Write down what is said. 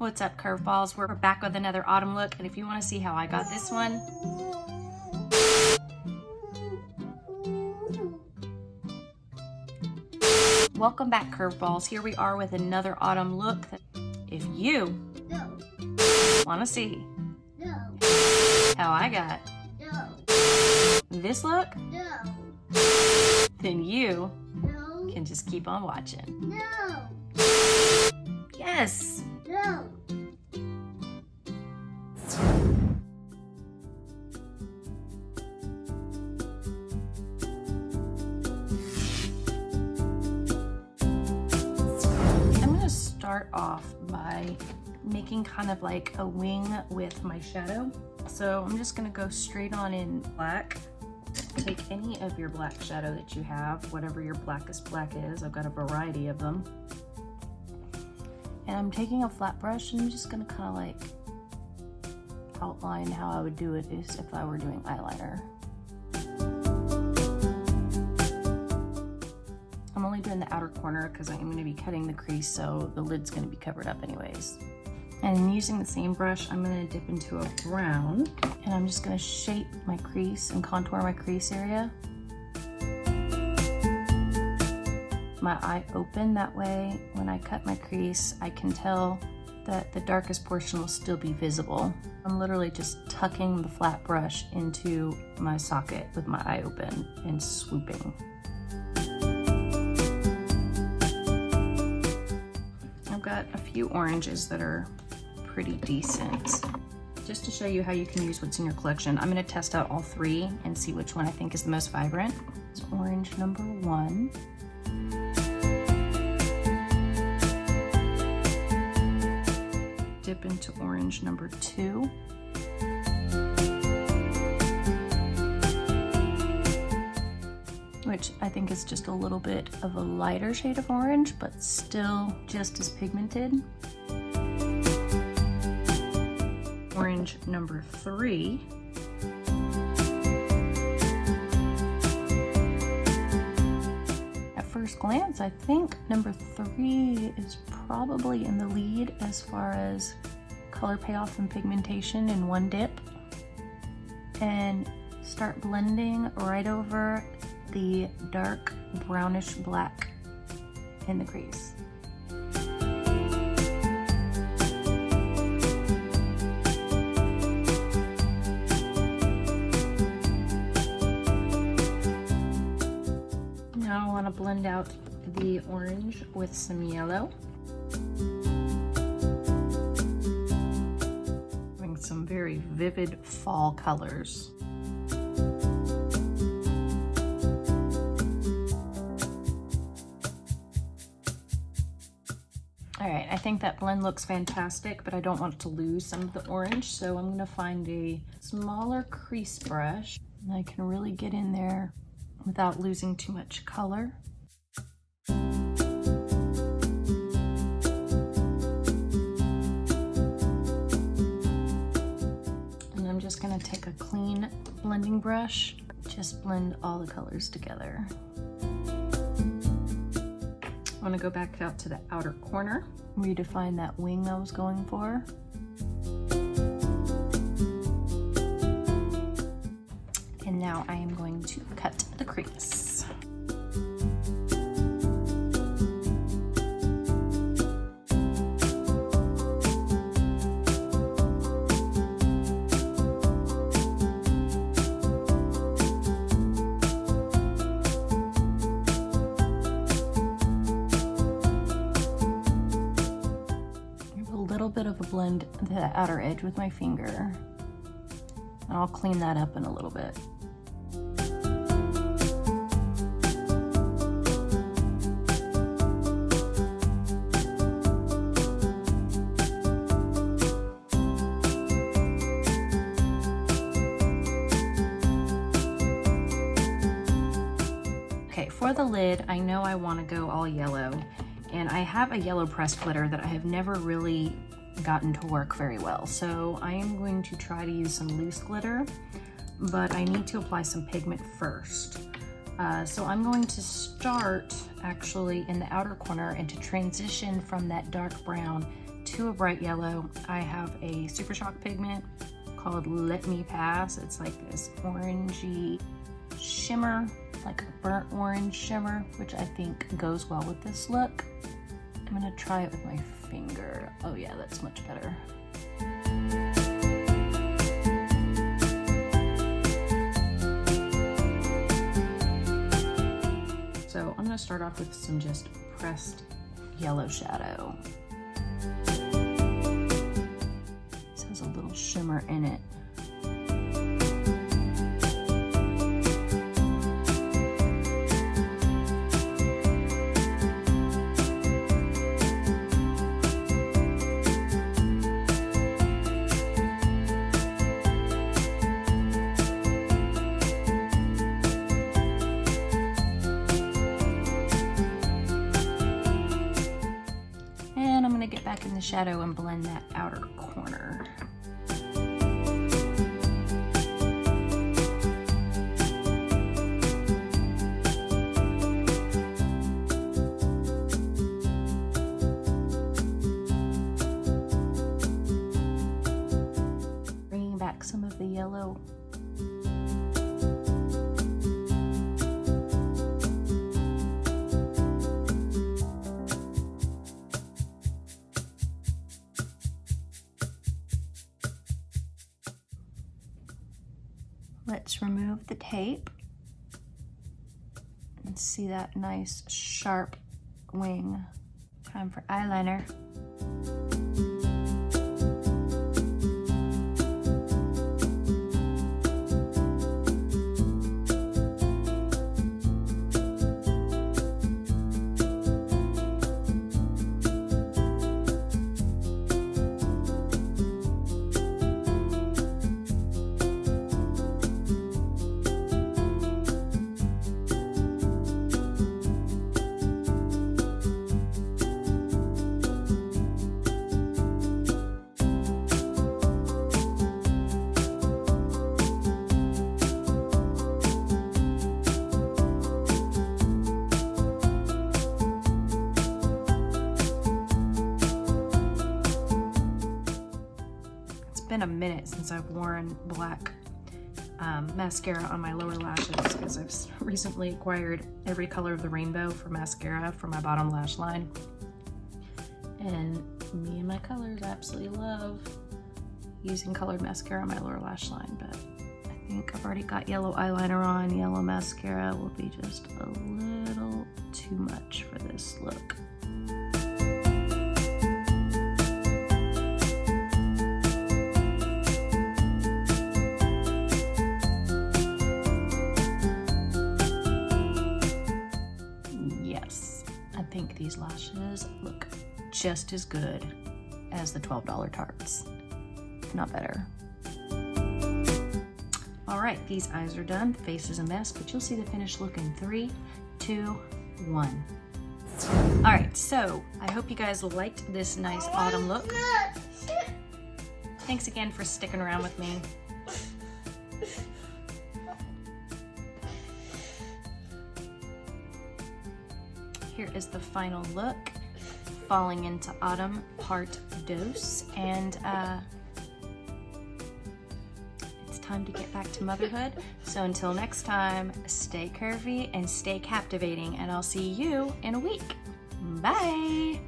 What's up, Curveballs? We're back with another autumn look, and if you want to see how I got this one, welcome back, Curveballs. Here we are with another autumn look. If you want to see how I got this look, then you can just keep on watching. Yes. I'm going to start off by making kind of like a wing with my shadow. So I'm just going to go straight on in black. Take any of your black shadow that you have, whatever your blackest black is. I've got a variety of them. And I'm taking a flat brush and I'm just gonna kind of like outline how I would do it as if I were doing eyeliner. I'm only doing the outer corner because I am gonna be cutting the crease, so the lid's gonna be covered up anyways. And using the same brush, I'm gonna dip into a brown and I'm just gonna shape my crease and contour my crease area. My eye open, that way when I cut my crease I can tell that the darkest portion will still be visible. I'm literally just tucking the flat brush into my socket with my eye open and swooping. I've got a few oranges that are pretty decent. Just to show you how you can use what's in your collection, I'm going to test out all three and see which one I think is the most vibrant. It's orange number 1. Dip into orange number 2. Which I think is just a little bit of a lighter shade of orange, but still just as pigmented. Orange number 3. At first glance, I think number 3 is probably in the lead as far as color payoff and pigmentation in one dip. And start blending right over the dark brownish black in the crease. Now I want to blend out the orange with some yellow. Having some very vivid fall colors. Alright, I think that blend looks fantastic, but I don't want to lose some of the orange, so I'm going to find a smaller crease brush and I can really get in there without losing too much color. And I'm just going to take a clean blending brush, just blend all the colors together. I want to go back out to the outer corner, redefine that wing I was going for. And now I am going to cut the crease. Bit of a blend to the outer edge with my finger, and I'll clean that up in a little bit. Okay, for the lid, I know I want to go all yellow, and I have a yellow pressed glitter that I have never really gotten to work very well. So I am going to try to use some loose glitter, but I need to apply some pigment first. So I'm going to start actually in the outer corner and to transition from that dark brown to a bright yellow, I have a Super Shock pigment called Let Me Pass. It's like this orangey shimmer, like a burnt orange shimmer, which I think goes well with this look. I'm gonna try it with my finger. Oh yeah, that's much better. So I'm gonna start off with some just pressed yellow shadow. This has a little shimmer in it. Get back in the shadow and blend that outer corner. Bringing back some of the yellow. Let's remove the tape and see that nice sharp wing. Time for eyeliner. Been a minute since I've worn black mascara on my lower lashes because I've recently acquired every color of the rainbow for mascara for my bottom lash line, and me and my colors absolutely love using colored mascara on my lower lash line, but I think I've already got yellow eyeliner on. Yellow mascara will be just a little too much for this look. I think these lashes look just as good as the $12 tarts, if not better. All right, these eyes are done. The face is a mess, but you'll see the finished look in 3, 2, 1. All right, so I hope you guys liked this nice autumn look. Thanks again for sticking around with me. Here is the final look, falling into autumn part dos, and it's time to get back to motherhood. So until next time, stay curvy and stay captivating, and I'll see you in a week. Bye.